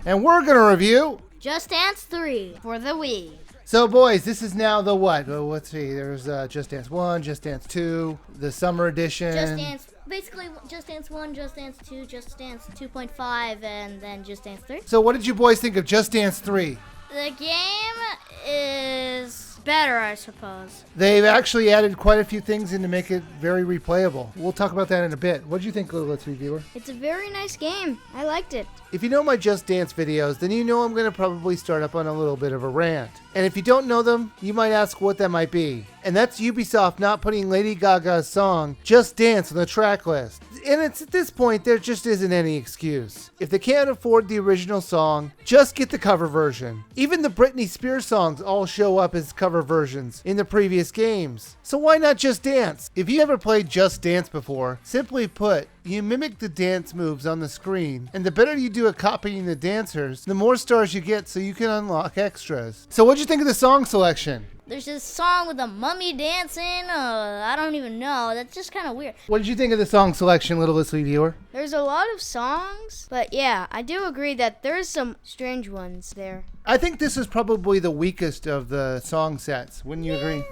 And we're going to review Just Dance 3 for the Wii. So, boys, this is now the what? Well, let's see. There's Just Dance 1, Just Dance 2, the Summer Edition. Just Dance, basically Just Dance 1, Just Dance 2, Just Dance 2.5, and then Just Dance 3. So what did you boys think of Just Dance 3? The game is better, I suppose. They've actually added quite a few things in to make it very replayable. We'll talk about that in a bit. What did you think, LittlestWiiviewer? It's a very nice game. I liked it. If you know my Just Dance videos, then you know I'm going to probably start up on a little bit of a rant. And if you don't know them, you might ask what that might be. And that's Ubisoft not putting Lady Gaga's song, Just Dance, on the track list. And it's at this point, there just isn't any excuse. If they can't afford the original song, just get the cover version. Even the Britney Spears songs all show up as cover versions in the previous games. So why not Just Dance? If you ever played Just Dance before, simply put, you mimic the dance moves on the screen, and the better you do at copying the dancers, the more stars you get so you can unlock extras. So what'd you think of the song selection? There's this song with a mummy dancing. I don't even know. That's just kind of weird. What did you think of the song selection, LittlestWiiviewer? There's a lot of songs, but yeah, I do agree that there's some strange ones there. I think this is probably the weakest of the song sets. Wouldn't you agree?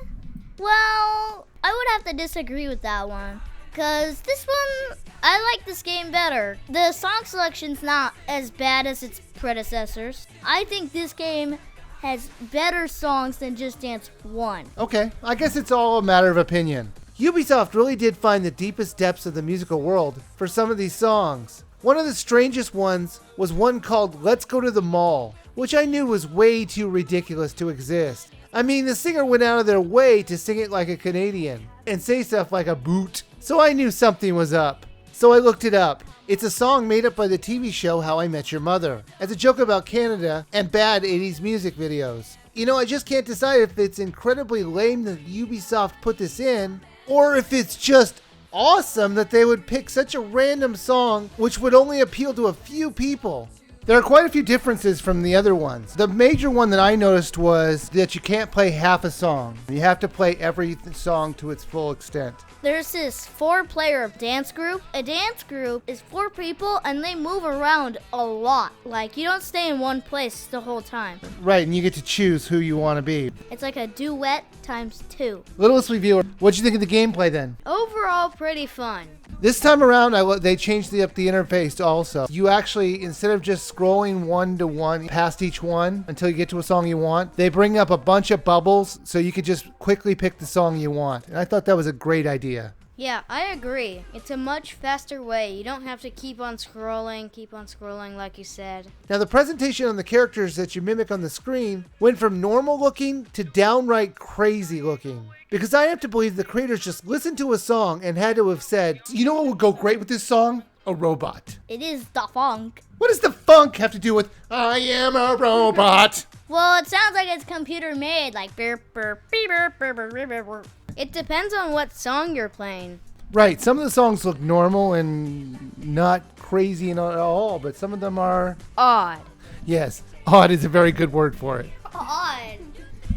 Well, I would have to disagree with that one. Because this one, I like this game better. The song selection's not as bad as its predecessors. I think this game has better songs than Just Dance 1. Okay, I guess it's all a matter of opinion. Ubisoft really did find the deepest depths of the musical world for some of these songs. One of the strangest ones was one called Let's Go to the Mall, which I knew was way too ridiculous to exist. I mean, the singer went out of their way to sing it like a Canadian and say stuff like a boot. So I knew something was up. So I looked it up. It's a song made up by the TV show How I Met Your Mother, as a joke about Canada and bad 80s music videos. You know, I just can't decide if it's incredibly lame that Ubisoft put this in, or if it's just awesome that they would pick such a random song which would only appeal to a few people. There are quite a few differences from the other ones. The major one that I noticed was that you can't play half a song. You have to play every song to its full extent. There's this 4-player dance group. A dance group is 4 people and they move around a lot. Like, you don't stay in one place the whole time. Right, and you get to choose who you want to be. It's like a duet times 2. LittlestWiiviewer, what'd you think of the gameplay then? Overall, pretty fun. This time around, they changed up the interface also. You actually, instead of just scrolling one to one past each one until you get to a song you want, they bring up a bunch of bubbles so you could just quickly pick the song you want. And I thought that was a great idea. Yeah, I agree. It's a much faster way. You don't have to keep on scrolling like you said. Now, the presentation on the characters that you mimic on the screen went from normal looking to downright crazy looking. Because I have to believe the creators just listened to a song and had to have said, you know what would go great with this song? A robot. It is the funk. What does the funk have to do with I am a robot? Well, it sounds like it's computer made, like beep, beep, beep, beep, beep, beep, beep, beep. It depends on what song you're playing. Right, some of the songs look normal and not crazy at all, but some of them are Odd. Yes, odd is a very good word for it. Odd.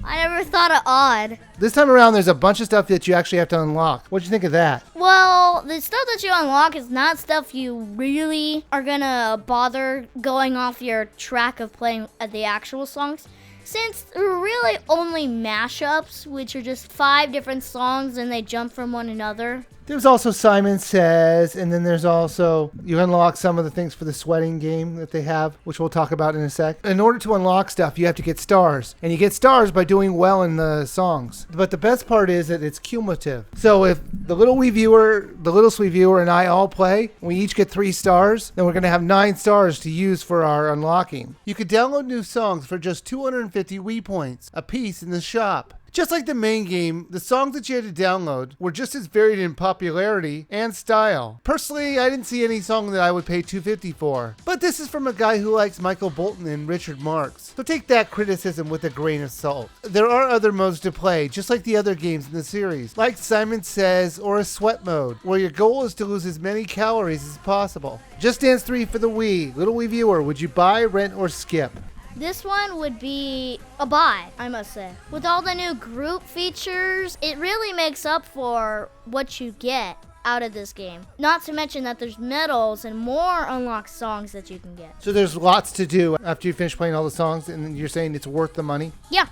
I never thought of odd. This time around, there's a bunch of stuff that you actually have to unlock. What'd you think of that? Well, the stuff that you unlock is not stuff you really are gonna bother going off your track of playing the actual songs. Since they're really only mashups, which are just 5 different songs and they jump from one another. There's also Simon Says, and then there's also, you unlock some of the things for the sweating game that they have, which we'll talk about in a sec. In order to unlock stuff, you have to get stars. And you get stars by doing well in the songs. But the best part is that it's cumulative. So if the LittlestWiiviewer, and I all play, we each get 3 stars, then we're going to have 9 stars to use for our unlocking. You could download new songs for just 250 Wii points a piece in the shop. Just like the main game, the songs that you had to download were just as varied in popularity and style. Personally, I didn't see any song that I would pay $2.50 for. But this is from a guy who likes Michael Bolton and Richard Marx. So take that criticism with a grain of salt. There are other modes to play, just like the other games in the series, like Simon Says or a sweat mode, where your goal is to lose as many calories as possible. Just Dance 3 for the Wii. LilWiiviewer, would you buy, rent, or skip? This one would be a buy, I must say. With all the new group features, it really makes up for what you get. out of this game. Not to mention that there's medals and more unlocked songs that you can get. So there's lots to do after you finish playing all the songs, and you're saying it's worth the money? Yeah,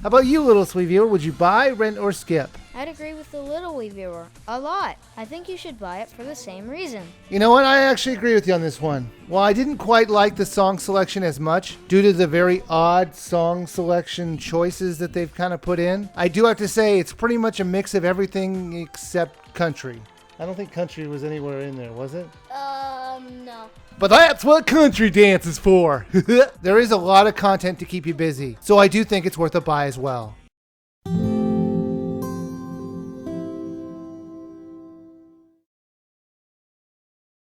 How about you, LittlestWiiviewer? Would you buy, rent, or skip? I'd agree with the LilWiiviewer a lot. I think you should buy it for the same reason. You know what? I actually agree with you on this one. While I didn't quite like the song selection as much due to the very odd song selection choices that they've kind of put in, I do have to say it's pretty much a mix of everything except country. I don't think country was anywhere in there, was it? no. But that's what country dance is for. There is a lot of content to keep you busy, so I do think it's worth a buy as well.